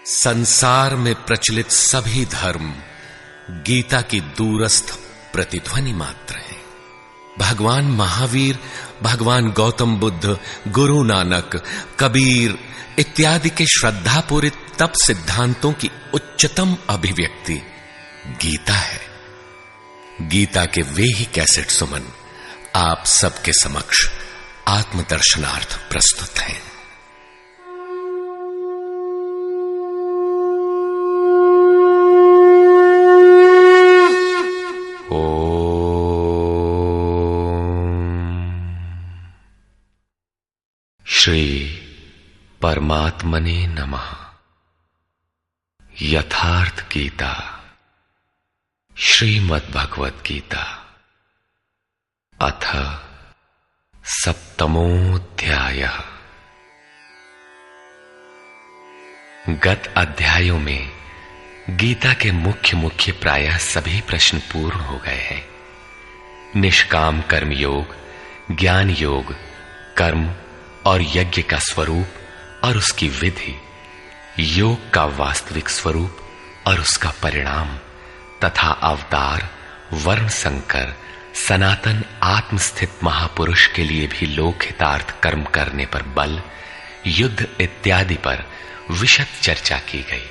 संसार में प्रचलित सभी धर्म गीता की दूरस्थ प्रतिध्वनि मात्र हैं। भगवान महावीर, भगवान गौतम बुद्ध, गुरु नानक, कबीर इत्यादि के श्रद्धापूरित तप सिद्धांतों की उच्चतम अभिव्यक्ति गीता है। गीता के वे ही कैसेट सुमन आप सबके समक्ष आत्मदर्शनार्थ प्रस्तुत हैं। श्री परमात्मने नमः। यथार्थ गीता, श्रीमद् भगवत गीता, अथ सप्तमोऽध्यायः। गत अध्यायों में गीता के मुख्य प्रायः सभी प्रश्न पूर्ण हो गए हैं। निष्काम कर्म योग, ज्ञान योग, कर्म और यज्ञ का स्वरूप और उसकी विधि, योग का वास्तविक स्वरूप और उसका परिणाम तथा अवतार, वर्ण संकर, सनातन आत्मस्थित महापुरुष के लिए भी लोक हितार्थ कर्म करने पर बल, युद्ध इत्यादि पर विशद चर्चा की गई।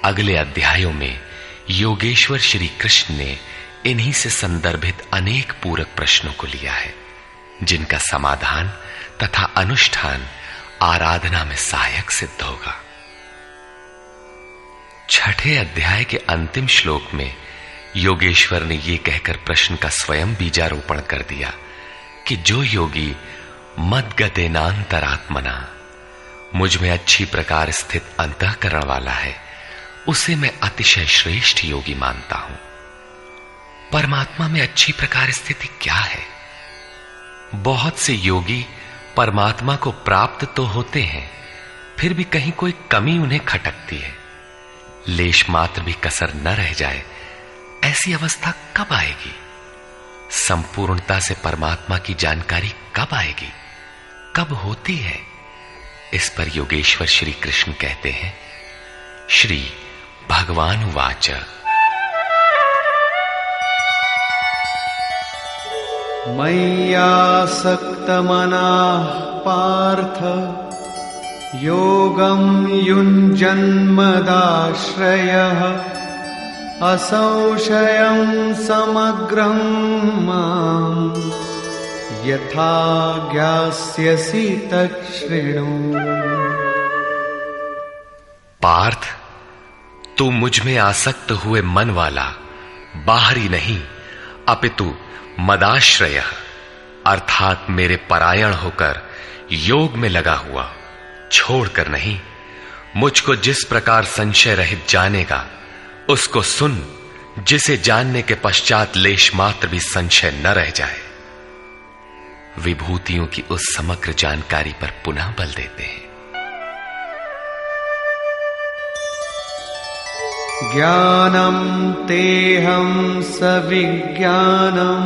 अगले अध्यायों में योगेश्वर श्री कृष्ण ने इन्हीं से संदर्भित अनेक पूरक प्रश्नों को लिया है, जिनका समाधान तथा अनुष्ठान आराधना में सहायक सिद्ध होगा। छठे अध्याय के अंतिम श्लोक में योगेश्वर ने यह कहकर प्रश्न का स्वयं बीजारोपण कर दिया कि जो योगी मद्गतेनांतरात्मना, मुझ में अच्छी प्रकार स्थित अंतःकरण वाला है, उसे मैं अतिशय श्रेष्ठ योगी मानता हूं। परमात्मा में अच्छी प्रकार स्थिति क्या है? बहुत से योगी परमात्मा को प्राप्त तो होते हैं, फिर भी कहीं कोई कमी उन्हें खटकती है। लेश मात्र भी कसर न रह जाए, ऐसी अवस्था कब आएगी? संपूर्णता से परमात्मा की जानकारी कब आएगी, कब होती है? इस पर योगेश्वर श्री कृष्ण कहते हैं, श्री भगवान उवाच मय्यासक्तमनाः पार्थ योगं युञ्जन्मदाश्रयः असंशयं समग्रं मां यथा ज्ञास्यसि तच्छृणु। पार्थ, तू मुझ में आसक्त हुए मन वाला, बाहरी नहीं अपितु मदाश्रय अर्थात मेरे परायण होकर योग में लगा हुआ, छोड़कर नहीं, मुझको जिस प्रकार संशय रहित जानेगा उसको सुन, जिसे जानने के पश्चात लेश मात्र भी संशय न रह जाए। विभूतियों की उस समग्र जानकारी पर पुनः बल देते हैं। ज्ञानम तेहं सविज्ञानम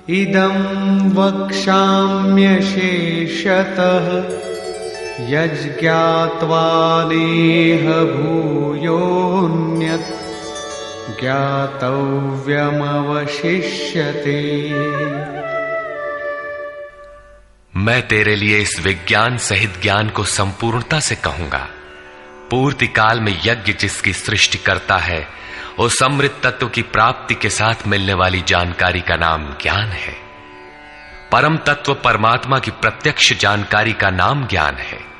इदं वक्ष्याम्यशेषतः यज्ज्ञात्वा नेह भूयोऽन्यत् ज्ञातव्यमवशिष्यते। मैं तेरे लिए इस विज्ञान सहित ज्ञान को संपूर्णता से कहूंगा। पूर्ति काल में यज्ञ जिसकी सृष्टि करता है, उस अमृत तत्व की प्राप्ति के साथ मिलने वाली जानकारी का नाम ज्ञान है। परम तत्व परमात्मा की प्रत्यक्ष जानकारी का नाम ज्ञान है।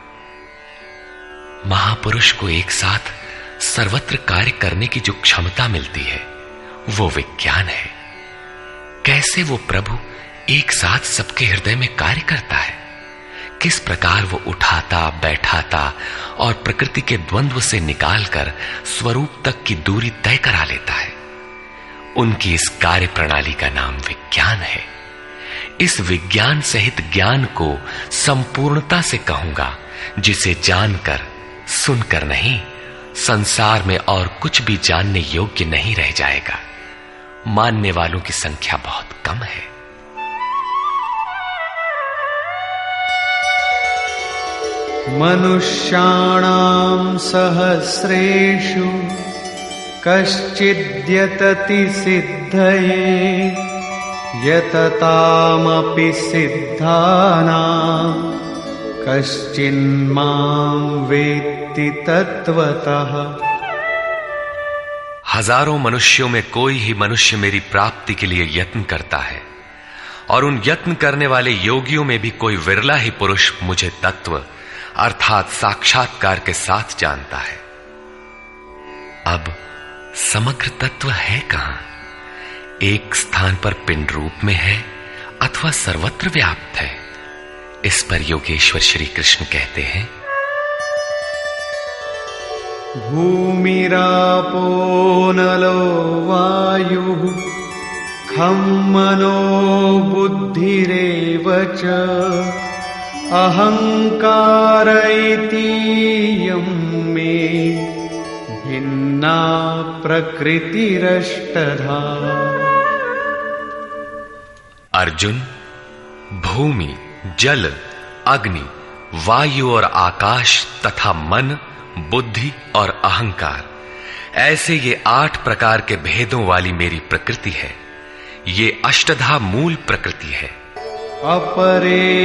महापुरुष को एक साथ सर्वत्र कार्य करने की जो क्षमता मिलती है, वो विज्ञान है। कैसे वो प्रभु एक साथ सबके हृदय में कार्य करता है, किस प्रकार वो उठाता, बैठाता और प्रकृति के द्वंद्व से निकालकर स्वरूप तक की दूरी तय करा लेता है, उनकी इस कार्य प्रणाली का नाम विज्ञान है। इस विज्ञान सहित ज्ञान को संपूर्णता से कहूंगा, जिसे जानकर, सुनकर नहीं, संसार में और कुछ भी जानने योग्य नहीं रह जाएगा। मानने वालों की संख्या बहुत कम है। मनुष्याणां सहस्रेषु कश्चिद्यतति सिद्धये यततामपि सिद्धानां कश्चिन्मां वेत्ति तत्वतः। हजारों मनुष्यों में कोई ही मनुष्य मेरी प्राप्ति के लिए यत्न करता है, और उन यत्न करने वाले योगियों में भी कोई विरला ही पुरुष मुझे तत्व अर्थात साक्षात्कार के साथ जानता है। अब समग्र तत्व है कहां? एक स्थान पर पिंड रूप में है अथवा सर्वत्र व्याप्त है? इस पर योगेश्वर श्री कृष्ण कहते हैं, भूमिरापो नलो वायुः खं मनो बुद्धिरेव च अहंकार इतीयं मे भिन्ना प्रकृतिरष्टधा। अर्जुन, भूमि, जल, अग्नि, वायु और आकाश तथा मन, बुद्धि और अहंकार, ऐसे ये 8 प्रकार के भेदों वाली मेरी प्रकृति है। ये अष्टधा मूल प्रकृति है। अपरेयमितस्त्वन्यां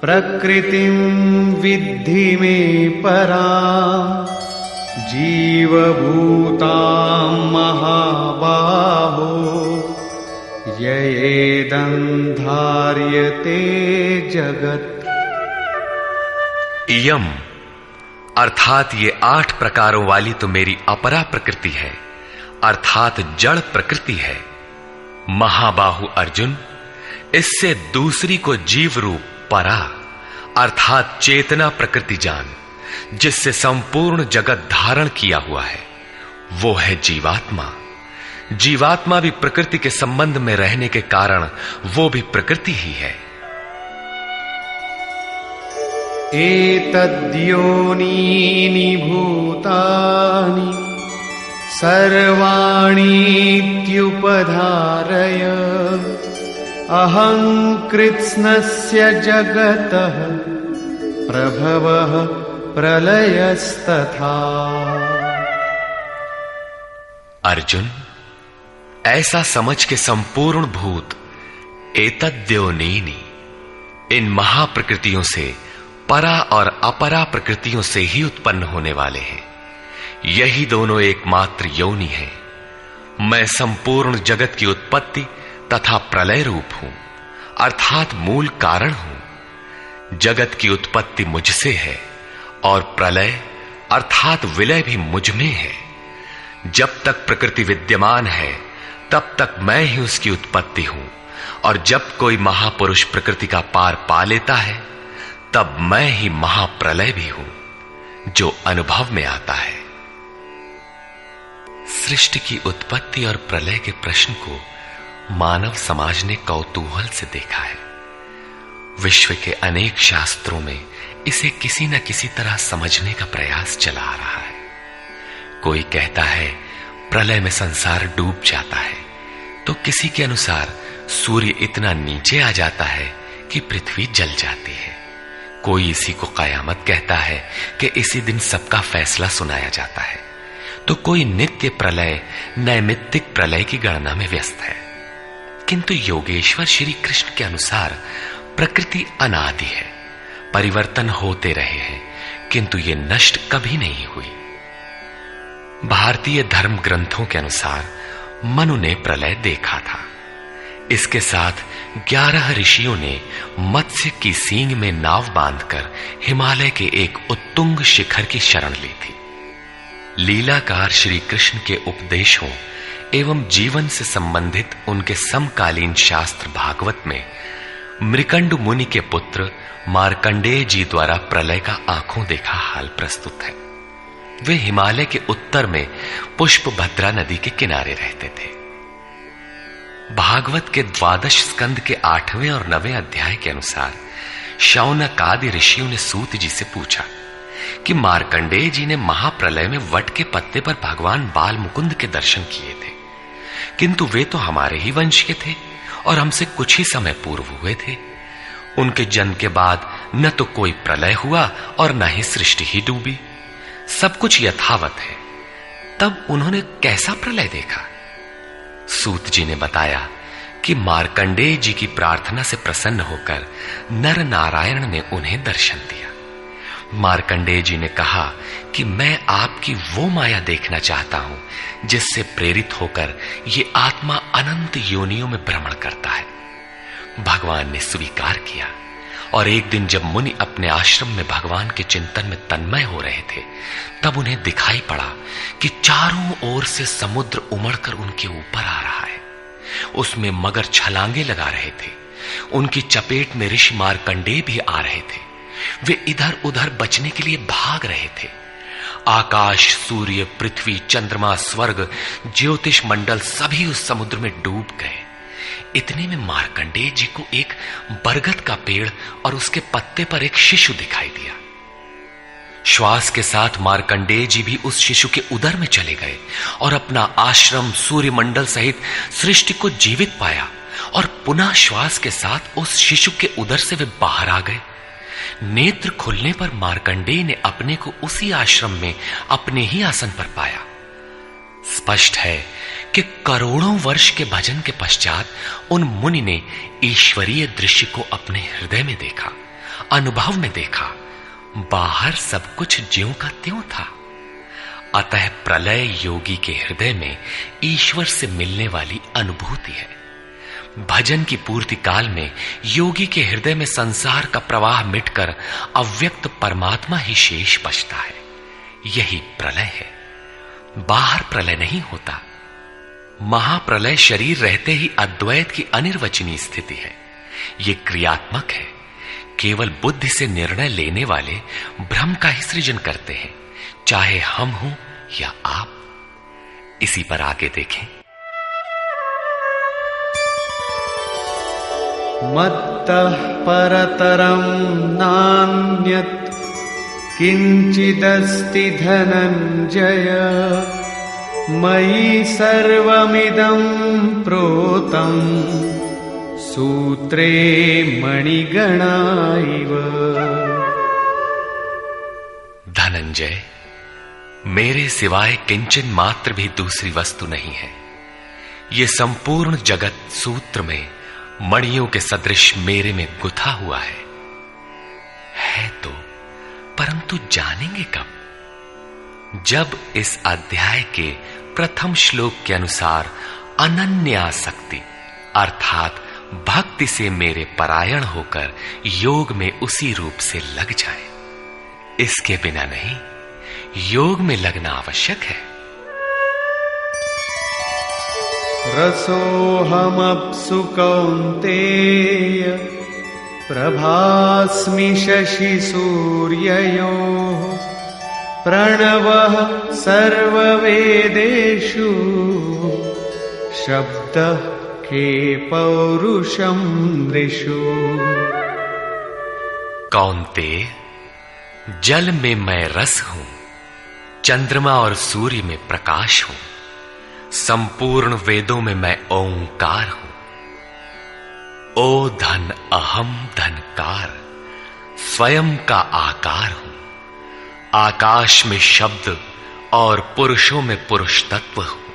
प्रकृतिं विद्धि मे परां जीवभूतां महाबाहो ययेदं धार्यते जगत्। इयम अर्थात ये 8 प्रकारों वाली तो मेरी अपरा प्रकृति है, अर्थात जड़ प्रकृति है। महाबाहु अर्जुन, इससे दूसरी को जीव रूप परा अर्थात चेतना प्रकृति जान, जिससे संपूर्ण जगत धारण किया हुआ है, वो है जीवात्मा। जीवात्मा भी प्रकृति के संबंध में रहने के कारण वो भी प्रकृति ही है। एतद्योनीनि भूतानि सर्वाणीत्युपधारय अहं कृत्स्नस्य जगतः प्रभवः प्रलयस्तथा। अर्जुन, ऐसा समझ के संपूर्ण भूत एतद्योनीनि, इन महाप्रकृतियों से परा और अपरा प्रकृतियों से ही उत्पन्न होने वाले हैं। यही दोनों एकमात्र योनि है। मैं संपूर्ण जगत की उत्पत्ति तथा प्रलय रूप हूं, अर्थात मूल कारण हूं। जगत की उत्पत्ति मुझसे है और प्रलय अर्थात विलय भी मुझ में है। जब तक प्रकृति विद्यमान है तब तक मैं ही उसकी उत्पत्ति हूं, और जब कोई महापुरुष प्रकृति का पार पा लेता है तब मैं ही महाप्रलय भी हूं, जो अनुभव में आता है। सृष्टि की उत्पत्ति और प्रलय के प्रश्न को मानव समाज ने कौतूहल से देखा है। विश्व के अनेक शास्त्रों में इसे किसी न किसी तरह समझने का प्रयास चला आ रहा है। कोई कहता है प्रलय में संसार डूब जाता है, तो किसी के अनुसार सूर्य इतना नीचे आ जाता है कि पृथ्वी जल जाती है। कोई इसी को कयामत कहता है कि इसी दिन सबका फैसला सुनाया जाता है, तो कोई नित्य प्रलय नैमित्तिक प्रलय की गणना में व्यस्त है। किंतु योगेश्वर श्री कृष्ण के अनुसार प्रकृति अनादि है, परिवर्तन होते रहे हैं, किंतु ये नष्ट कभी नहीं हुई। भारतीय धर्म ग्रंथों के अनुसार मनु ने प्रलय देखा था। इसके साथ 11 ऋषियों ने मत्स्य की सींग में नाव बांधकर हिमालय के एक उत्तुंग शिखर की शरण ली थी। लीलाकार श्री कृष्ण के उपदेशों एवं जीवन से संबंधित उनके समकालीन शास्त्र भागवत में मृकंड मुनि के पुत्र मार्कंडेय जी द्वारा प्रलय का आंखों देखा हाल प्रस्तुत है। वे हिमालय के उत्तर में पुष्पभद्रा नदी के किनारे रहते थे। भागवत के 12 स्कंद के 8वें और 9वें अध्याय के अनुसार शौनक आदि ऋषियों ने सूत जी से पूछा कि मार्कंडेय जी ने महाप्रलय में वट के पत्ते पर भगवान बाल मुकुंद के दर्शन किए थे, किंतु वे तो हमारे ही वंश के थे और हमसे कुछ ही समय पूर्व हुए थे। उनके जन्म के बाद न तो कोई प्रलय हुआ और न ही सृष्टि ही डूबी, सब कुछ यथावत है। तब उन्होंने कैसा प्रलय देखा? सूत जी ने बताया कि मार्कंडेय जी की प्रार्थना से प्रसन्न होकर नर नारायण ने उन्हें दर्शन दिया। मार्कंडेय जी ने कहा कि मैं आपकी वो माया देखना चाहता हूं जिससे प्रेरित होकर ये आत्मा अनंत योनियों में भ्रमण करता है। भगवान ने स्वीकार किया और एक दिन जब मुनि अपने आश्रम में भगवान के चिंतन में तन्मय हो रहे थे, तब उन्हें दिखाई पड़ा कि चारों ओर से समुद्र उमड़कर उनके ऊपर आ रहा है। उसमें मगर छलांगे लगा रहे थे। उनकी चपेट में ऋषि मार्कंडेय भी आ रहे थे। वे इधर उधर बचने के लिए भाग रहे थे। आकाश, सूर्य, पृथ्वी, चंद्रमा, स्वर्ग, ज्योतिष मंडल सभी उस समुद्र में डूब गए। इतने में मार्कंडेय जी को एक बरगद का पेड़ और उसके पत्ते पर एक शिशु दिखाई दिया। श्वास के साथ मार्कंडेय जी भी उस शिशु के उदर में चले गए और अपना आश्रम, सूर्य मंडल सहित सृष्टि को जीवित पाया और पुनः श्वास के साथ उस शिशु के उदर से वे बाहर आ गए। नेत्र खुलने पर मार्कंडेय ने अपने को उसी आश्रम में अपने ही आसन पर पाया। स्पष्ट है कि करोड़ों वर्ष के भजन के पश्चात उन मुनि ने ईश्वरीय दृश्य को अपने हृदय में देखा, अनुभव में देखा। बाहर सब कुछ ज्यों का त्यों था। अतः प्रलय योगी के हृदय में ईश्वर से मिलने वाली अनुभूति है। भजन की पूर्ति काल में योगी के हृदय में संसार का प्रवाह मिटकर अव्यक्त परमात्मा ही शेष बचता है। यही प्रलय है। बाहर प्रलय नहीं होता। महाप्रलय शरीर रहते ही अद्वैत की अनिर्वचनीय स्थिति है। ये क्रियात्मक है। केवल बुद्धि से निर्णय लेने वाले भ्रम का ही सृजन करते हैं, चाहे हम हों या आप। इसी पर आगे देखें। मत्तः परतरं नान्यत् किंचिदस्ति धनंजय मयि सर्वमिदं प्रोतं सूत्रे मणिगणा इव। धनंजय, मेरे सिवाय किंचन मात्र भी दूसरी वस्तु नहीं है। ये संपूर्ण जगत सूत्र में मणियों के सदृश मेरे में गुथा हुआ है तो, परंतु जानेंगे कब? जब इस अध्याय के प्रथम श्लोक के अनुसार अनन्यासक्ति अर्थात भक्ति से मेरे परायण होकर योग में उसी रूप से लग जाए। इसके बिना नहीं, योग में लगना आवश्यक है। रसोऽहमप्सु कौन्तेय प्रभास्मि शशि सूर्ययोः प्रणवः सर्ववेदेषु शब्दः के पौरुषं नृषु। कौन्तेय, जल में मैं रस हूं, चंद्रमा और सूर्य में प्रकाश हूं, संपूर्ण वेदों में मैं ओंकार हूं। ओ धन अहम धनकार, स्वयं का आकार हूं। आकाश में शब्द और पुरुषों में पुरुष तत्व हूं,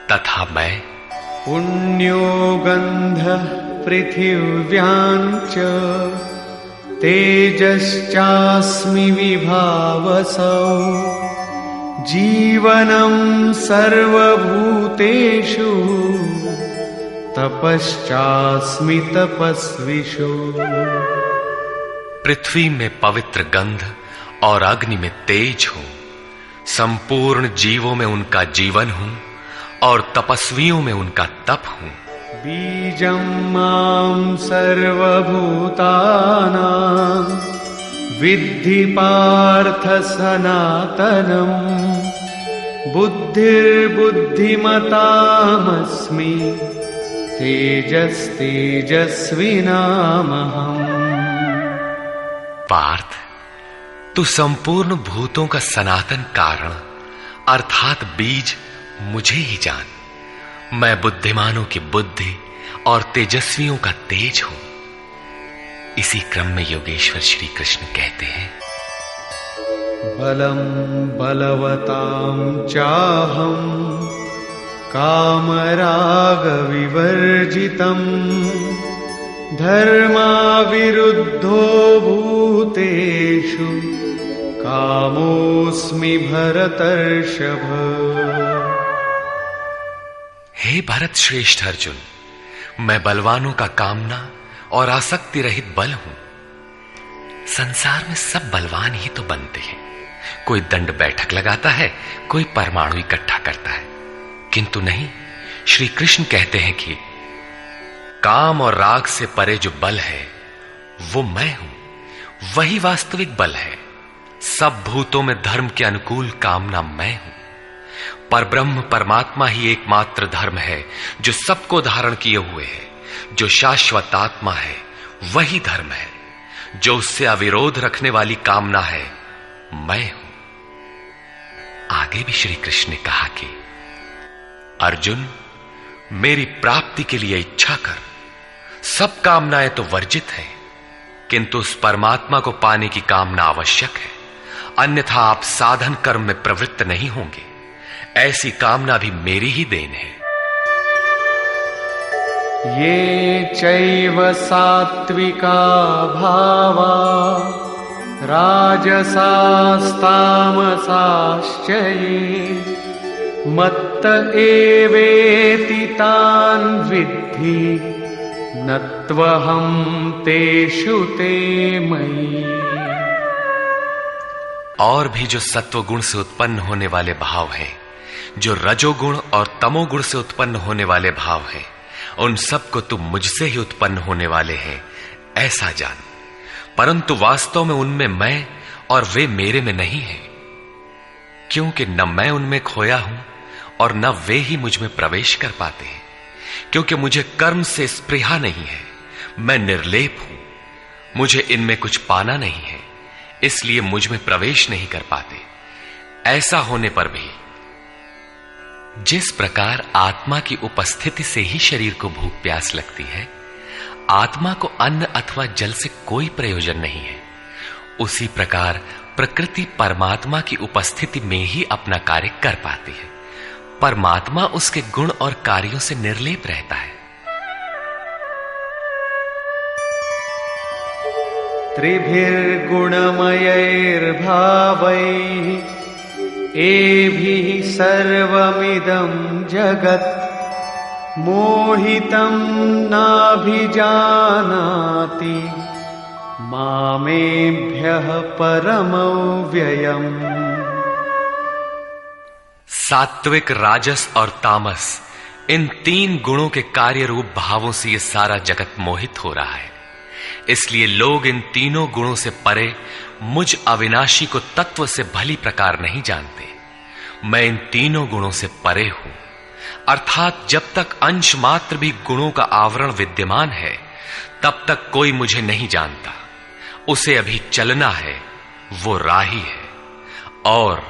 तथा मैं पुण्यो गंधः पृथिव्यां च तेजश्चास्मि विभावसौ जीवनं सर्वभूतेषु तपश्चास्मि तपस्विषु। पृथ्वी में पवित्र गंध और अग्नि में तेज हूं, संपूर्ण जीवों में उनका जीवन हूं और तपस्वियों में उनका तप हूं। बीजं मां सर्वभूतानां विद्धि पार्थ सनातनम् बुद्धिर्बुद्धिमतामस्मि तेजस्तेजस्विनामहम्। पार्थ, तू संपूर्ण भूतों का सनातन कारण अर्थात बीज मुझे ही जान। मैं बुद्धिमानों की बुद्धि और तेजस्वियों का तेज हूं। इसी क्रम में योगेश्वर श्री कृष्ण कहते हैं, बलं बलवतां चाहं कामरागविवर्जितं धर्माविरुद्धो भूतेषु कामोऽस्मि भरतर्षभ। हे भरत श्रेष्ठ अर्जुन, मैं बलवानों का कामना और आसक्ति रहित बल हूं। संसार में सब बलवान ही तो बनते हैं। कोई दंड बैठक लगाता है, कोई परमाणु इकट्ठा करता है, किंतु नहीं, श्री कृष्ण कहते हैं कि काम और राग से परे जो बल है वो मैं हूं, वही वास्तविक बल है। सब भूतों में धर्म के अनुकूल कामना मैं हूं। परब्रह्म परमात्मा ही एकमात्र धर्म है जो सबको धारण किए हुए है। जो शाश्वत आत्मा है वही धर्म है। जो उससे अविरोध रखने वाली कामना है मैं हूं। आगे भी श्री कृष्ण ने कहा कि अर्जुन, मेरी प्राप्ति के लिए इच्छा कर। सब कामनाएं तो वर्जित हैं, किंतु उस परमात्मा को पाने की कामना आवश्यक है, अन्यथा आप साधन कर्म में प्रवृत्त नहीं होंगे। ऐसी कामना भी मेरी ही देन है। ये चैव सात्विका भावा राजसास्तामसाश्च ये मत्त एवेति तान् विद्धि नत्वहं तेषु ते मयि। और भी जो सत्वगुण से उत्पन्न होने वाले भाव हैं, जो रजोगुण और तमोगुण से उत्पन्न होने वाले भाव हैं, उन सब को तुम मुझसे ही उत्पन्न होने वाले हैं ऐसा जान। परंतु वास्तव में उनमें मैं और वे मेरे में नहीं हैं, क्योंकि न मैं उनमें खोया हूं और न वे ही मुझ में प्रवेश कर पाते हैं। क्योंकि मुझे कर्म से स्पृहा नहीं है, मैं निर्लेप हूं, मुझे इनमें कुछ पाना नहीं है, इसलिए मुझ में प्रवेश नहीं कर पाते। ऐसा होने पर भी जिस प्रकार आत्मा की उपस्थिति से ही शरीर को भूख प्यास लगती है, आत्मा को अन्न अथवा जल से कोई प्रयोजन नहीं है, उसी प्रकार प्रकृति परमात्मा की उपस्थिति में ही अपना कार्य कर पाती है। परमात्मा उसके गुण और कार्यों से निर्लेप रहता है। त्रिभिर्गुणमयैर्भावैः एभिः सर्वमिदं जगत् मोहितं नाभिजानाति मामेभ्यः परमव्ययम्। सात्विक, राजस और तामस, इन तीन गुणों के कार्य रूप भावों से यह सारा जगत मोहित हो रहा है। इसलिए लोग इन तीनों गुणों से परे मुझ अविनाशी को तत्व से भली प्रकार नहीं जानते। मैं इन तीनों गुणों से परे हूं, अर्थात जब तक अंश मात्र भी गुणों का आवरण विद्यमान है तब तक कोई मुझे नहीं जानता। उसे अभी चलना है, वो राही है। और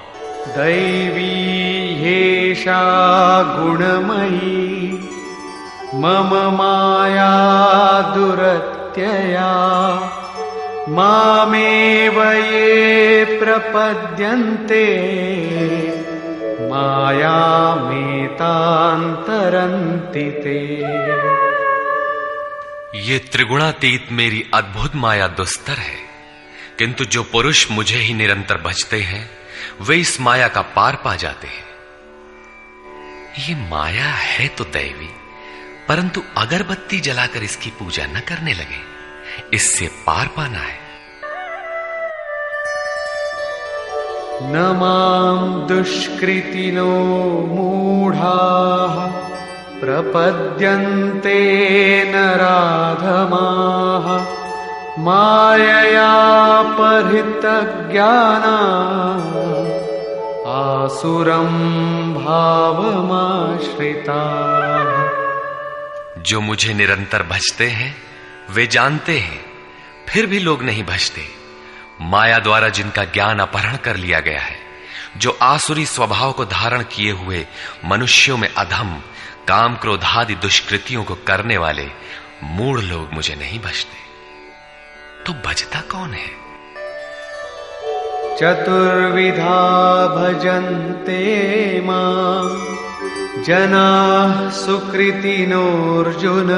दैवी ह्येषा गुणमयी मम माया दुरत्यया मामेव ये प्रपद्यन्ते मायामेतान्तरन्ति ते। ये त्रिगुणातीत मेरी अद्भुत माया दुस्तर है, किंतु जो पुरुष मुझे ही निरंतर भजते हैं वे इस माया का पार पा जाते हैं। ये माया है तो दैवी, परंतु अगरबत्ती जलाकर इसकी पूजा न करने लगे, इससे पार पाना है। न मां दुष्कृतिनो मूढ़ाः प्रपद्यन्ते नराधमाः मायया परितज्ञानाः आसुरं भावमाश्रिताः। जो मुझे निरंतर भजते हैं वे जानते हैं, फिर भी लोग नहीं भजते। माया द्वारा जिनका ज्ञान अपहरण कर लिया गया है, जो आसुरी स्वभाव को धारण किए हुए मनुष्यों में अधम काम क्रोधादि दुष्कृतियों को करने वाले मूढ़ लोग मुझे नहीं भजते। तो भजता कौन है? चतुर्विधा भजन्ते मां जनाः सुकृतिनोऽर्जुन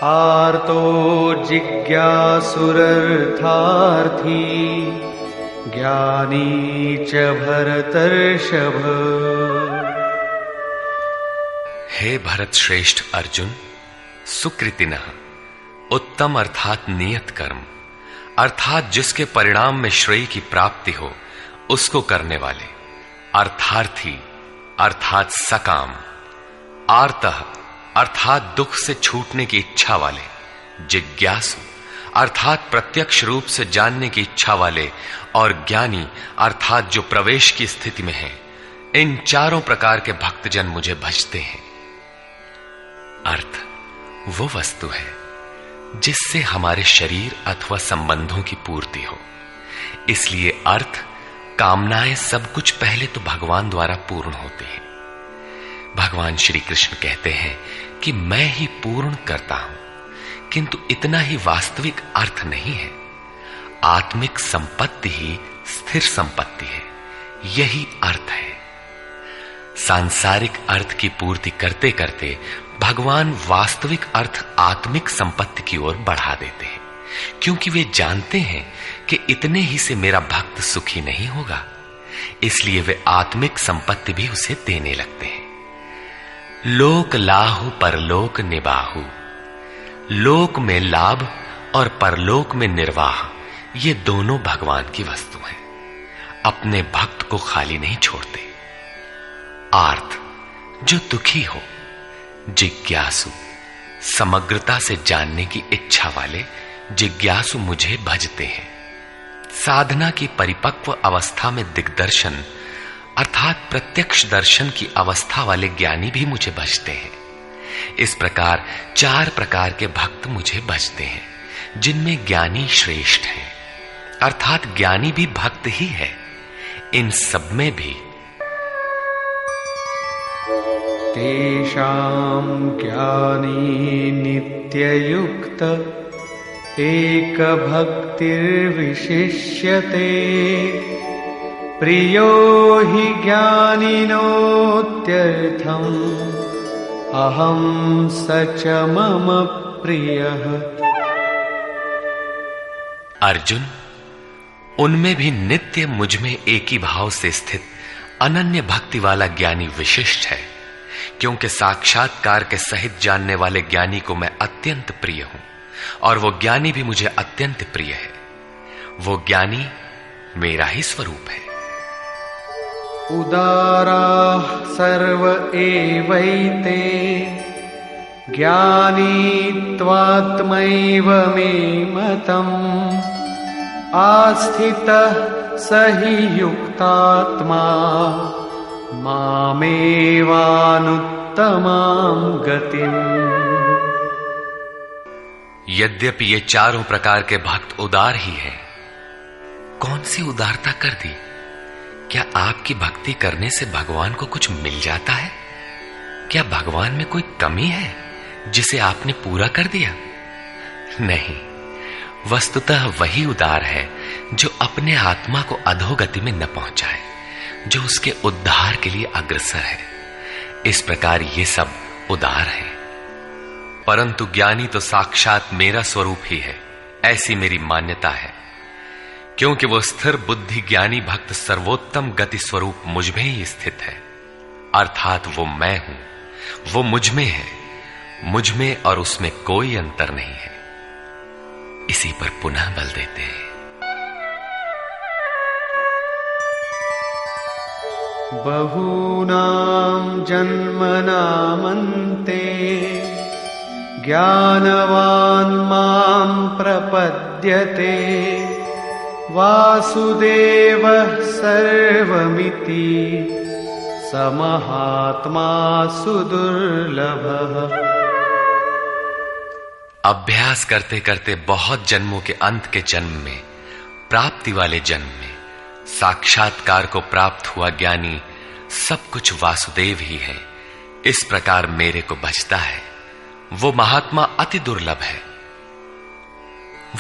आर्तो जिज्ञासुरर्थार्थी ज्ञानी च भरतर्षभ। हे भरत श्रेष्ठ अर्जुन, सुकृतिनः उत्तम अर्थात नियत कर्म, अर्थात जिसके परिणाम में श्रेय की प्राप्ति हो उसको करने वाले, अर्थार्थी अर्थात सकाम, आर्तः अर्थात दुख से छूटने की इच्छा वाले, जिज्ञासु अर्थात प्रत्यक्ष रूप से जानने की इच्छा वाले, और ज्ञानी अर्थात जो प्रवेश की स्थिति में है। इन चारों प्रकार के भक्तजन मुझे भजते हैं। अर्थ वो वस्तु है जिससे हमारे शरीर अथवा संबंधों की पूर्ति हो। इसलिए अर्थ, कामनाएं सब कुछ पहले तो भगवान द्वारा पूर्ण होते हैं। भगवान श्री कृष्ण कहते हैं कि मैं ही पूर्ण करता हूं, किंतु इतना ही वास्तविक अर्थ नहीं है। आत्मिक संपत्ति ही स्थिर संपत्ति है, यही अर्थ है। सांसारिक अर्थ की पूर्ति करते करते भगवान वास्तविक अर्थ आत्मिक संपत्ति की ओर बढ़ा देते हैं, क्योंकि वे जानते हैं कि इतने ही से मेरा भक्त सुखी नहीं होगा। इसलिए वे आत्मिक संपत्ति भी उसे देने लगते हैं। लोक लाहु परलोक निबाहु, लोक में लाभ और परलोक में निर्वाह, ये दोनों भगवान की वस्तु हैं। अपने भक्त को खाली नहीं छोड़ते। आर्त, जो दुखी हो, जिज्ञासु, समग्रता से जानने की इच्छा वाले जिज्ञासु मुझे भजते हैं। साधना की परिपक्व अवस्था में दिग्दर्शन अर्थात प्रत्यक्ष दर्शन की अवस्था वाले ज्ञानी भी मुझे भजते हैं। इस प्रकार 4 प्रकार के भक्त मुझे भजते हैं, जिनमें ज्ञानी श्रेष्ठ है, अर्थात ज्ञानी भी भक्त ही है। इन सब में भी तेषां ज्ञानी नित्ययुक्त एकभक्तिर्विशिष्यते प्रियो हि ज्ञानिनोत्यर्थम् अहं स च मम प्रियः। अर्जुन, उनमें भी नित्य मुझ में एक ही भाव से स्थित अनन्य भक्ति वाला ज्ञानी विशिष्ट है, क्योंकि साक्षात्कार के सहित जानने वाले ज्ञानी को मैं अत्यंत प्रिय हूं और वो ज्ञानी भी मुझे अत्यंत प्रिय है। वो ज्ञानी मेरा ही स्वरूप है। उदाराः सर्व एवैते ज्ञानी त्वात्मैव मे मतम् आस्थितः स हि युक्तात्मा मामेवानुत्तमां गतिम्। यद्यपि ये चारों प्रकार के भक्त उदार ही हैं, कौन सी उदारता कर दी? क्या आपकी भक्ति करने से भगवान को कुछ मिल जाता है? क्या भगवान में कोई कमी है जिसे आपने पूरा कर दिया? नहीं, वस्तुतः वही उदार है जो अपने आत्मा को अधोगति में न पहुंचाए, जो उसके उद्धार के लिए अग्रसर है। इस प्रकार ये सब उदार है। परंतु ज्ञानी तो साक्षात मेरा स्वरूप ही है, ऐसी मेरी मान्यता है, क्योंकि वो स्थिर बुद्धि ज्ञानी भक्त सर्वोत्तम गति स्वरूप मुझ में ही स्थित है। अर्थात वो मैं हूं, वो मुझ में है, मुझ में और उसमें कोई अंतर नहीं है। इसी पर पुनः बल देते हैं। बहूनां जन्मनामन्ते ज्ञानवान् मां प्रपद्यते वासुदेवः सर्वमिति समहात्मा सुदुर्लभः। अभ्यास करते करते बहुत जन्मों के अंत के जन्म में, प्राप्ति वाले जन्म में साक्षात्कार को प्राप्त हुआ ज्ञानी सब कुछ वासुदेव ही है। इस प्रकार मेरे को भजता है। वो महात्मा अति दुर्लभ है।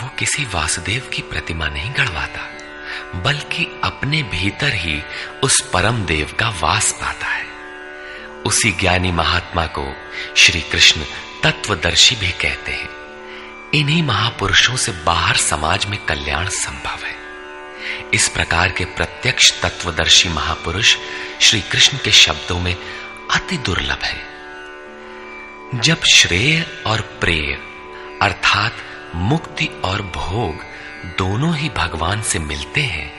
वो किसी वासुदेव की प्रतिमा नहीं गढ़वाता, बल्कि अपने भीतर ही उस परम देव का वास पाता है। उसी ज्ञानी महात्मा को श्री कृष्ण तत्वदर्शी भी कहते हैं। इन्हीं महापुरुषों से बाहर समाज में कल्याण संभव है। इस प्रकार के प्रत्यक्ष तत्वदर्शी महापुरुष श्री कृष्ण के शब्दों में अति दुर्लभ है। जब श्रेय और प्रेय अर्थात मुक्ति और भोग दोनों ही भगवान से मिलते हैं,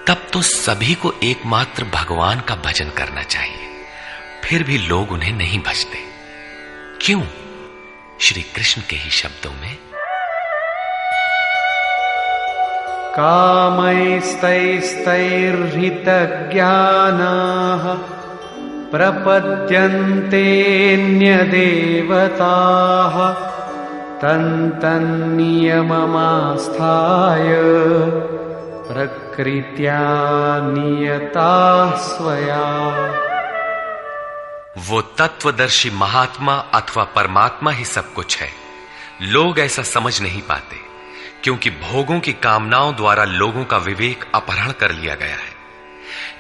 तब तो सभी को एकमात्र भगवान का भजन करना चाहिए। फिर भी लोग उन्हें नहीं भजते। क्यों? श्री कृष्ण के ही शब्दों में, कामैस्तैस्तैर्हितज्ञानाः प्रपद्यन्तेऽन्यदेवताः तन्तन्नियममास्थाय प्रकृत्या नियताः स्वया। वो तत्वदर्शी महात्मा अथवा परमात्मा ही सब कुछ है। लोग ऐसा समझ नहीं पाते, क्योंकि भोगों की कामनाओं द्वारा लोगों का विवेक अपहरण कर लिया गया है।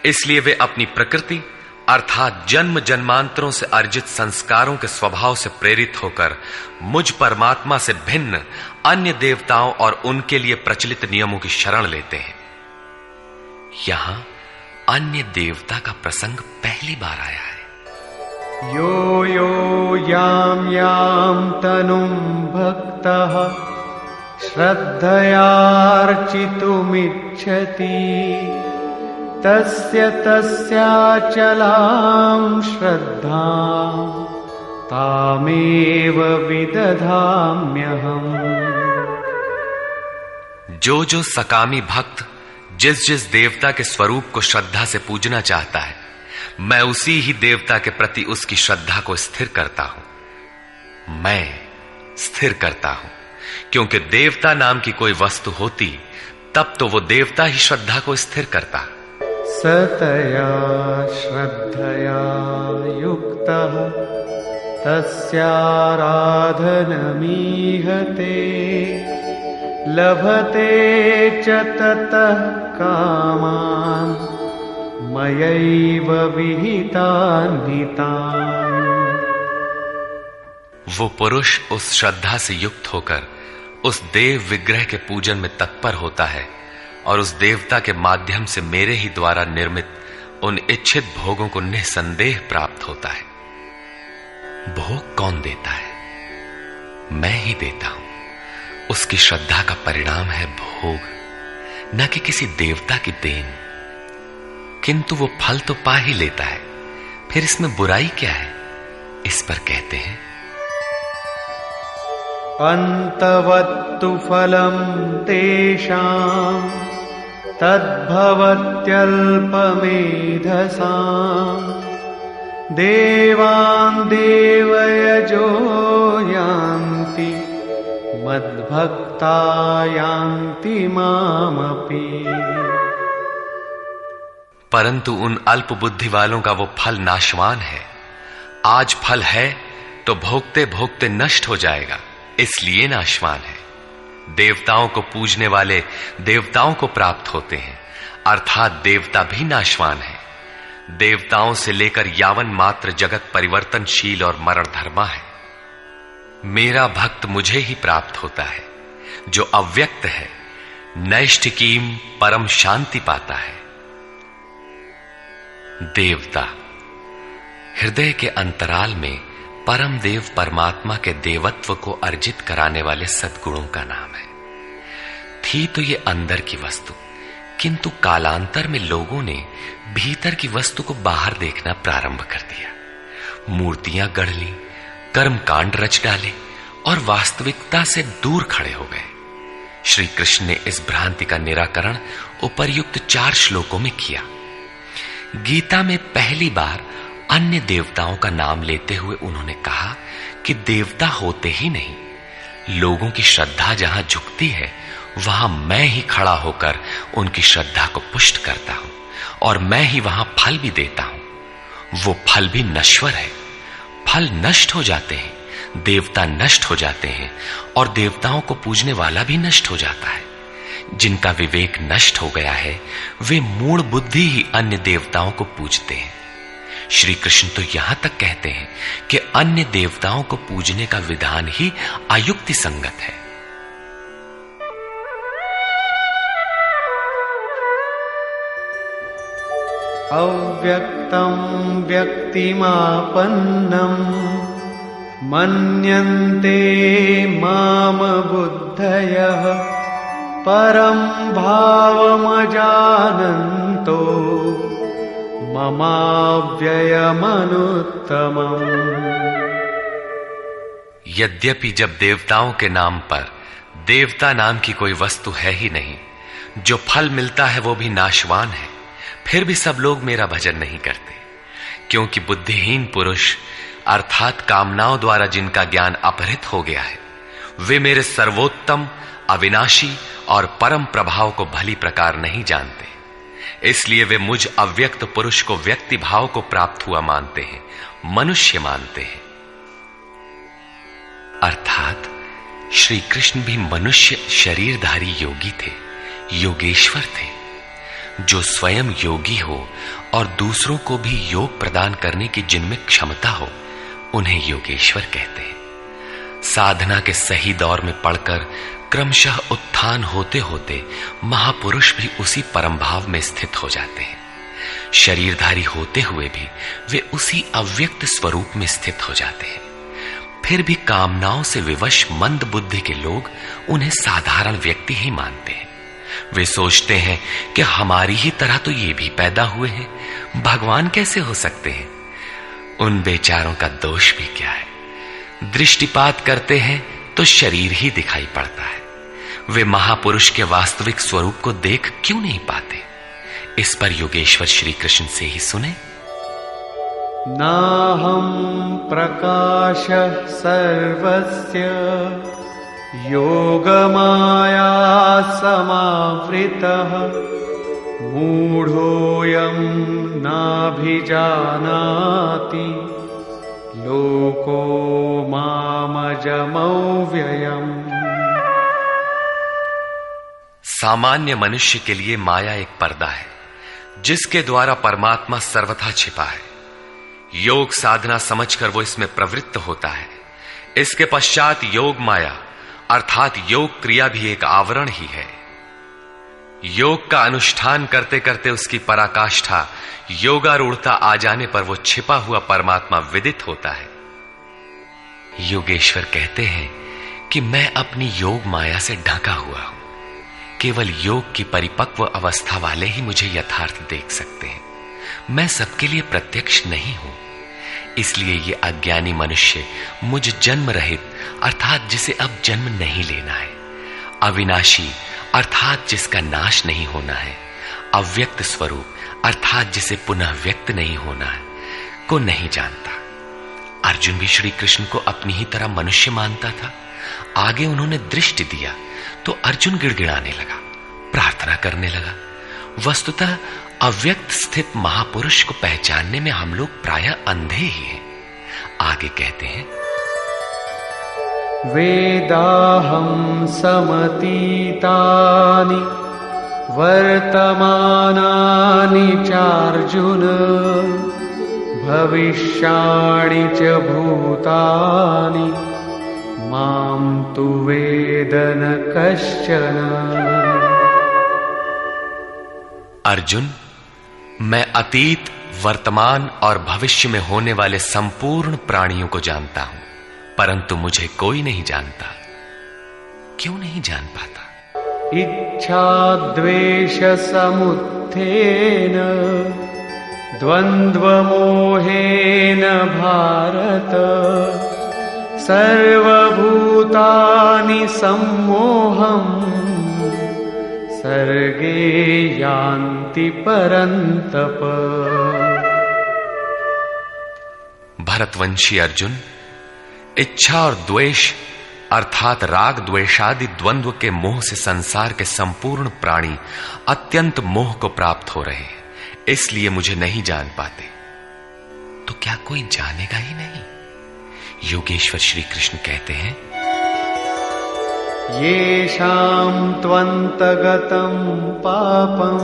इसलिए वे अपनी प्रकृति अर्थात जन्म जन्मांतरों से अर्जित संस्कारों के स्वभाव से प्रेरित होकर मुझ परमात्मा से भिन्न अन्य देवताओं और उनके लिए प्रचलित नियमों की शरण लेते हैं। यहां अन्य देवता का प्रसंग पहली बार आया है। यो यो यां यां तनुं भक्तः श्रद्धयार्चितुमिच्छति तस्य तस्याचलां श्रद्धां तामेव विदधाम्यहम्। जो जो सकामी भक्त जिस जिस देवता के स्वरूप को श्रद्धा से पूजना चाहता है, मैं उसी ही देवता के प्रति उसकी श्रद्धा को स्थिर करता हूं। मैं स्थिर करता हूं, क्योंकि देवता नाम की कोई वस्तु होती तब तो वो देवता ही श्रद्धा को स्थिर करता। सतया श्रद्धया युक्तः तस्याराधनमीहते लभते च ततः कामान् मयैव विहितान् हितान्। वो पुरुष उस श्रद्धा से युक्त होकर उस देव विग्रह के पूजन में तत्पर होता है और उस देवता के माध्यम से मेरे ही द्वारा निर्मित उन इच्छित भोगों को निसंदेह प्राप्त होता है। भोग कौन देता है? मैं ही देता हूं। उसकी श्रद्धा का परिणाम है भोग, न कि किसी देवता की देन। किंतु वो फल तो पा ही लेता है, फिर इसमें बुराई क्या है? इस पर कहते हैं, अन्तवत्तु फलं तेषां तद्भवत्यल्पमेधसां देवान् देवयजो यान्ति मद्भक्ता यान्ति मामपि। परंतु उन अल्प बुद्धि वालों का वो फल नाशवान है। आज फल है तो भोगते भोगते नष्ट हो जाएगा, इसलिए नाशवान है। देवताओं को पूजने वाले देवताओं को प्राप्त होते हैं, अर्थात देवता भी नाशवान है। देवताओं से लेकर यावन मात्र जगत परिवर्तनशील और मरणधर्मा है। मेरा भक्त मुझे ही प्राप्त होता है, जो अव्यक्त है, नैष्ठिकीम परम शांति पाता है। देवता हृदय के अंतराल में परम देव परमात्मा के देवत्व को अर्जित कराने वाले सद्गुणों का नाम है। थी तो ये अंदर की वस्तु, किंतु कालांतर में लोगों ने भीतर की वस्तु को बाहर देखना प्रारंभ कर दिया। मूर्तियां गढ़ ली, कर्म कांड रच डाले और वास्तविकता से दूर खड़े हो गए। श्री कृष्ण ने इस भ्रांति का निराकरण उपर्युक्त 4 श्लोकों में किया। गीता में पहली बार अन्य देवताओं का नाम लेते हुए उन्होंने कहा कि देवता होते ही नहीं, लोगों की श्रद्धा जहां झुकती है वहां मैं ही खड़ा होकर उनकी श्रद्धा को पुष्ट करता हूं और मैं ही वहां फल भी देता हूं। वो फल भी नश्वर है। फल नष्ट हो जाते हैं, देवता नष्ट हो जाते हैं और देवताओं को पूजने वाला भी नष्ट हो जाता है। जिनका विवेक नष्ट हो गया है वे मूढ़ बुद्धि ही अन्य देवताओं को पूजते हैं। श्री कृष्ण तो यहां तक कहते हैं कि अन्य देवताओं को पूजने का विधान ही अयुक्ति संगत है। अव्यक्तं व्यक्तिमापन्नं मन्यन्ते माम बुद्धयः परं भावमजानन्तो ममाव्ययमनुत्तमम्। यद्यपि जब देवताओं के नाम पर देवता नाम की कोई वस्तु है ही नहीं, जो फल मिलता है वो भी नाशवान है, फिर भी सब लोग मेरा भजन नहीं करते, क्योंकि बुद्धिहीन पुरुष अर्थात कामनाओं द्वारा जिनका ज्ञान अपहृत हो गया है वे मेरे सर्वोत्तम, अविनाशी और परम प्रभाव को भली प्रकार नहीं जानते। इसलिए वे मुझ अव्यक्त पुरुष को व्यक्ति भाव को प्राप्त हुआ मानते हैं, मनुष्य मानते हैं। अर्थात श्री कृष्ण भी मनुष्य शरीरधारी योगी थे, योगेश्वर थे। जो स्वयं योगी हो और दूसरों को भी योग प्रदान करने की जिनमें क्षमता हो उन्हें योगेश्वर कहते हैं। साधना के सही दौर में पड़कर क्रमशः उत्थान होते होते महापुरुष भी उसी परम भाव में स्थित हो जाते हैं। शरीरधारी होते हुए भी वे उसी अव्यक्त स्वरूप में स्थित हो जाते हैं। फिर भी कामनाओं से विवश मंद बुद्धि के लोग उन्हें साधारण व्यक्ति ही मानते हैं। वे सोचते हैं कि हमारी ही तरह तो ये भी पैदा हुए हैं, भगवान कैसे हो सकते हैं। उन बेचारों का दोष भी क्या है, दृष्टिपात करते हैं तो शरीर ही दिखाई पड़ता है। वे महापुरुष के वास्तविक स्वरूप को देख क्यों नहीं पाते। इस पर योगेश्वर श्री कृष्ण से ही सुने। नाहं प्रकाशः सर्वस्य योगमाया समावृतः मूढ़ोऽयं नाभिजानाति लोको मामजमव्ययम्। सामान्य मनुष्य के लिए माया एक पर्दा है जिसके द्वारा परमात्मा सर्वथा छिपा है। योग साधना समझकर वो इसमें प्रवृत्त होता है। इसके पश्चात योग माया अर्थात योग क्रिया भी एक आवरण ही है। योग का अनुष्ठान करते करते उसकी पराकाष्ठा योगारूढ़ता आ जाने पर वो छिपा हुआ परमात्मा विदित होता है। योगेश्वर कहते हैं कि मैं अपनी योग माया से ढका हुआ हूं। केवल योग की परिपक्व अवस्था वाले ही मुझे यथार्थ देख सकते हैं। मैं सबके लिए प्रत्यक्ष नहीं हूं। इसलिए ये अज्ञानी मनुष्य मुझ जन्म रहित अर्थात जिसे अब जन्म नहीं लेना है, अविनाशी अर्थात जिसका नाश नहीं होना है, अव्यक्त स्वरूप अर्थात जिसे पुनः व्यक्त नहीं होना है को नहीं जानता। अर्जुन भी श्री कृष्ण को अपनी ही तरह मनुष्य मानता था। आगे उन्होंने दृष्टि दिया तो अर्जुन गिड़गिड़ाने लगा, प्रार्थना करने लगा। वस्तुतः अव्यक्त स्थित महापुरुष को पहचानने में हम लोग प्रायः अंधे ही हैं। आगे कहते हैं, वेदाहं समतीतानि वर्तमानानि चार्जुन भविष्याणि च भूतानि मां तु वेद न कश्चन। अर्जुन, मैं अतीत, वर्तमान और भविष्य में होने वाले संपूर्ण प्राणियों को जानता हूं, परंतु मुझे कोई नहीं जानता। क्यों नहीं जान पाता? इच्छा द्वेष समुत्थेन द्वंद्व मोहेन भारत सर्वभूतानि सम्मोहम् सर्गे यान्ति परन्तप। भरतवंशी अर्जुन, इच्छा और द्वेष अर्थात राग द्वेषादि द्वंद्व के मोह से संसार के संपूर्ण प्राणी अत्यंत मोह को प्राप्त हो रहे हैं, इसलिए मुझे नहीं जान पाते। तो क्या कोई जानेगा ही नहीं? योगेश्वर श्री कृष्ण कहते हैं, येषां त्वन्तगतं पापं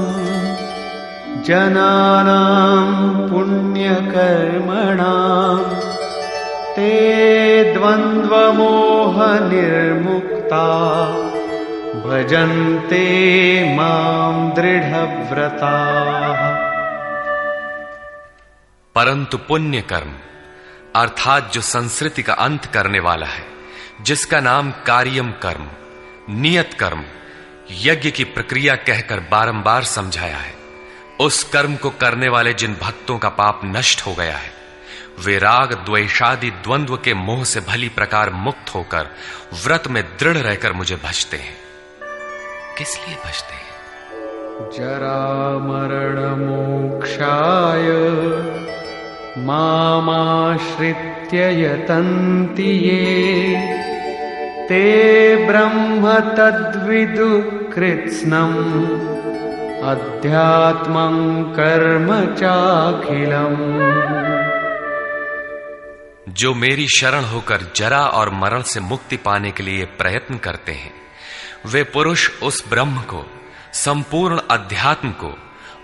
जनानां पुण्यकर्मणां ते द्वन्द्वमोह निर्मुक्ता भजन्ते मां दृढ़व्रताः। परंतु पुण्य कर्म अर्थात जो संस्कृति का अंत करने वाला है, जिसका नाम कार्यम कर्म, नियत कर्म, यज्ञ की प्रक्रिया कहकर बारंबार समझाया है, उस कर्म को करने वाले जिन भक्तों का पाप नष्ट हो गया है, वे राग द्वेषादि द्वंद्व के मोह से भली प्रकार मुक्त होकर व्रत में दृढ़ रहकर मुझे भजते हैं। किस लिए भजते हैं? जरा मरण मोक्षाय मामाश्रित्य यतन्ति ये ते ब्रह्म तद्विदु कृत्स्नम् अध्यात्मं कर्म चाखिलम्। जो मेरी शरण होकर जरा और मरण से मुक्ति पाने के लिए प्रयत्न करते हैं, वे पुरुष उस ब्रह्म को, संपूर्ण अध्यात्म को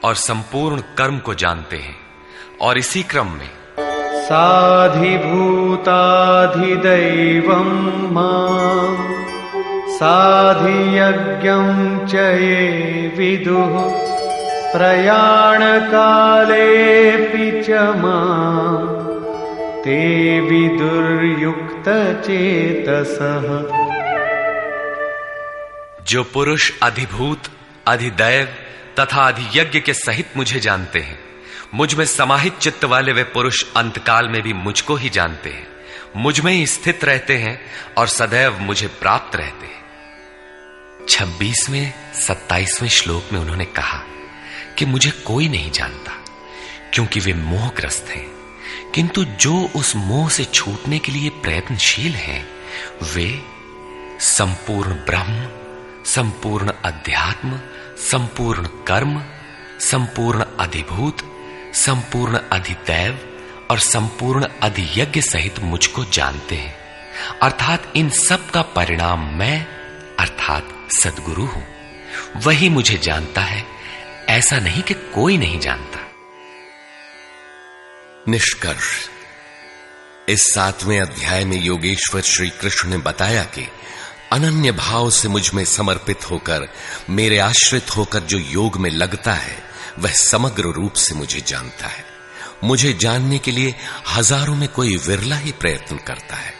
और संपूर्ण कर्म को जानते हैं, और इसी क्रम में साधिभूताधिदैवं मां साधियज्ञं च ये विदुः प्रयाणकालेऽपि च मां ते विदुर्युक्तचेतसः। जो पुरुष अधिभूत, अधिदैव तथा अधियज्ञ के सहित मुझे जानते हैं, मुझ में समाहित चित्त वाले वे पुरुष अंतकाल में भी मुझको ही जानते हैं, मुझ में ही स्थित रहते हैं और सदैव मुझे प्राप्त रहते हैं। 26वें 27वें श्लोक में उन्होंने कहा कि मुझे कोई नहीं जानता, क्योंकि वे मोहग्रस्त हैं, किंतु जो उस मोह से छूटने के लिए प्रयत्नशील हैं, वे संपूर्ण ब्रह्म, संपूर्ण अध्यात्म, संपूर्ण कर्म, संपूर्ण अधिभूत, संपूर्ण अधिदैव और संपूर्ण अधियज्ञ सहित मुझको जानते हैं, अर्थात इन सब का परिणाम मैं अर्थात सद्गुरु हूं। वही मुझे जानता है, ऐसा नहीं कि कोई नहीं जानता। निष्कर्ष, इस 7वें अध्याय में योगेश्वर श्री कृष्ण ने बताया कि अनन्य भाव से मुझ में समर्पित होकर, मेरे आश्रित होकर जो योग में लगता है, वह समग्र रूप से मुझे जानता है। मुझे जानने के लिए हजारों में कोई विरला ही प्रयत्न करता है,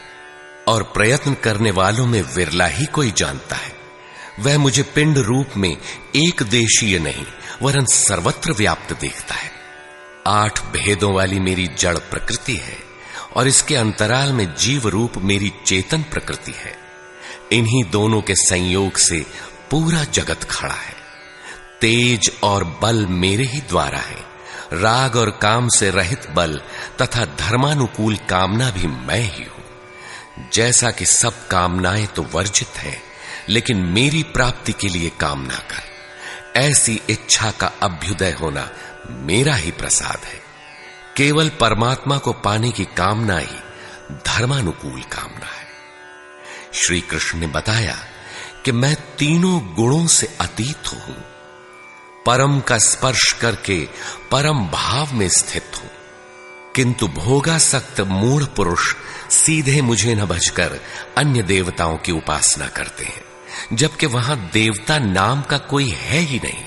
और प्रयत्न करने वालों में विरला ही कोई जानता है। वह मुझे पिंड रूप में एक देशीय नहीं वरन सर्वत्र व्याप्त देखता है। 8 भेदों वाली मेरी जड़ प्रकृति है, और इसके अंतराल में जीव रूप मेरी चेतन प्रकृति है। इन्हीं दोनों के संयोग से पूरा जगत खड़ा है। तेज और बल मेरे ही द्वारा है। राग और काम से रहित बल तथा धर्मानुकूल कामना भी मैं ही हूं। जैसा कि सब कामनाएं तो वर्जित है, लेकिन मेरी प्राप्ति के लिए कामना कर, ऐसी इच्छा का अभ्युदय होना मेरा ही प्रसाद है। केवल परमात्मा को पाने की कामना ही धर्मानुकूल कामना है। श्री कृष्ण ने बताया कि मैं तीनों गुणों से अतीत हूं, परम का स्पर्श करके परम भाव में स्थित हूं, किंतु भोगासक्त मूढ़ पुरुष सीधे मुझे न भजकर अन्य देवताओं की उपासना करते हैं, जबकि वहां देवता नाम का कोई है ही नहीं।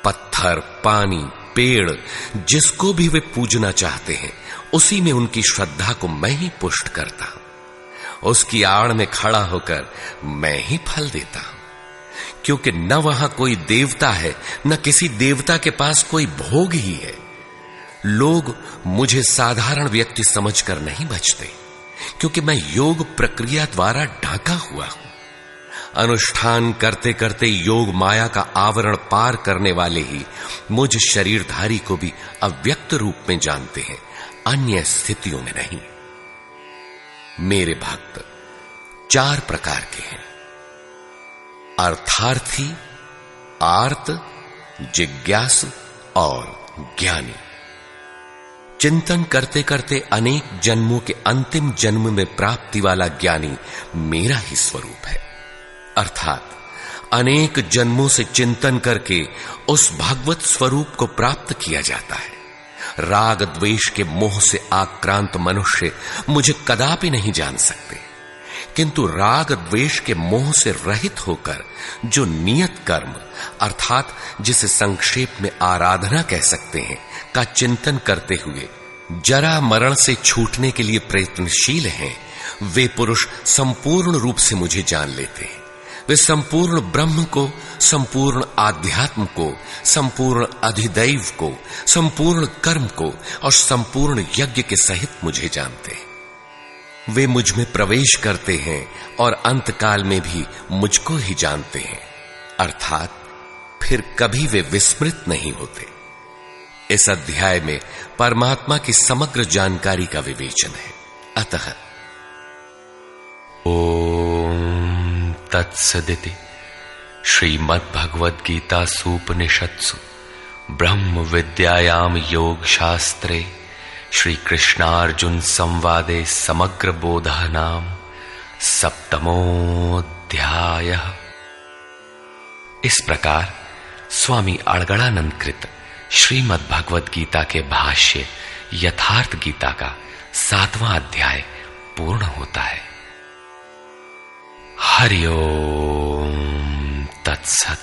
पत्थर, पानी, पेड़, जिसको भी वे पूजना चाहते हैं, उसी में उनकी श्रद्धा को मैं ही पुष्ट करता हूं। उसकी आड़ में खड़ा होकर मैं ही फल देता हूं, क्योंकि न वहां कोई देवता है, न किसी देवता के पास कोई भोग ही है। लोग मुझे साधारण व्यक्ति समझकर नहीं भजते, क्योंकि मैं योग प्रक्रिया द्वारा ढका हुआ हूं। अनुष्ठान करते करते योग माया का आवरण पार करने वाले ही मुझ शरीरधारी को भी अव्यक्त रूप में जानते हैं, अन्य स्थितियों में नहीं। मेरे भक्त 4 प्रकार के हैं: अर्थार्थी, आर्त, जिज्ञासु और ज्ञानी। चिंतन करते करते अनेक जन्मों के अंतिम जन्म में प्राप्ति वाला ज्ञानी मेरा ही स्वरूप है। अर्थात अनेक जन्मों से चिंतन करके उस भगवत स्वरूप को प्राप्त किया जाता है। राग द्वेष के मोह से आक्रांत मनुष्य मुझे कदापि नहीं जान सकते, किंतु राग द्वेष के मोह से रहित होकर जो नियत कर्म अर्थात जिसे संक्षेप में आराधना कह सकते हैं का चिंतन करते हुए जरा मरण से छूटने के लिए प्रयत्नशील हैं, वे पुरुष संपूर्ण रूप से मुझे जान लेते हैं। वे संपूर्ण ब्रह्म को, संपूर्ण आध्यात्म को, संपूर्ण अधिदैव को, संपूर्ण कर्म को और संपूर्ण यज्ञ के सहित मुझे जानते हैं। वे मुझ में प्रवेश करते हैं और अंतकाल में भी मुझको ही जानते हैं, अर्थात फिर कभी वे विस्मृत नहीं होते। इस अध्याय में परमात्मा की समग्र जानकारी का विवेचन है। अतः ओम तत्सदिति श्रीमद्भगवद्गीतासूपनिषत्सु ब्रह्म विद्यायाम योग शास्त्रे श्री कृष्णार्जुन संवादे समग्र बोधः नाम सप्तमोऽध्यायः। इस प्रकार स्वामी अड़गड़ानंद कृत श्रीमद् भगवद गीता के भाष्य यथार्थ गीता का 7वां अध्याय पूर्ण होता है। हरि ओम तत्सत।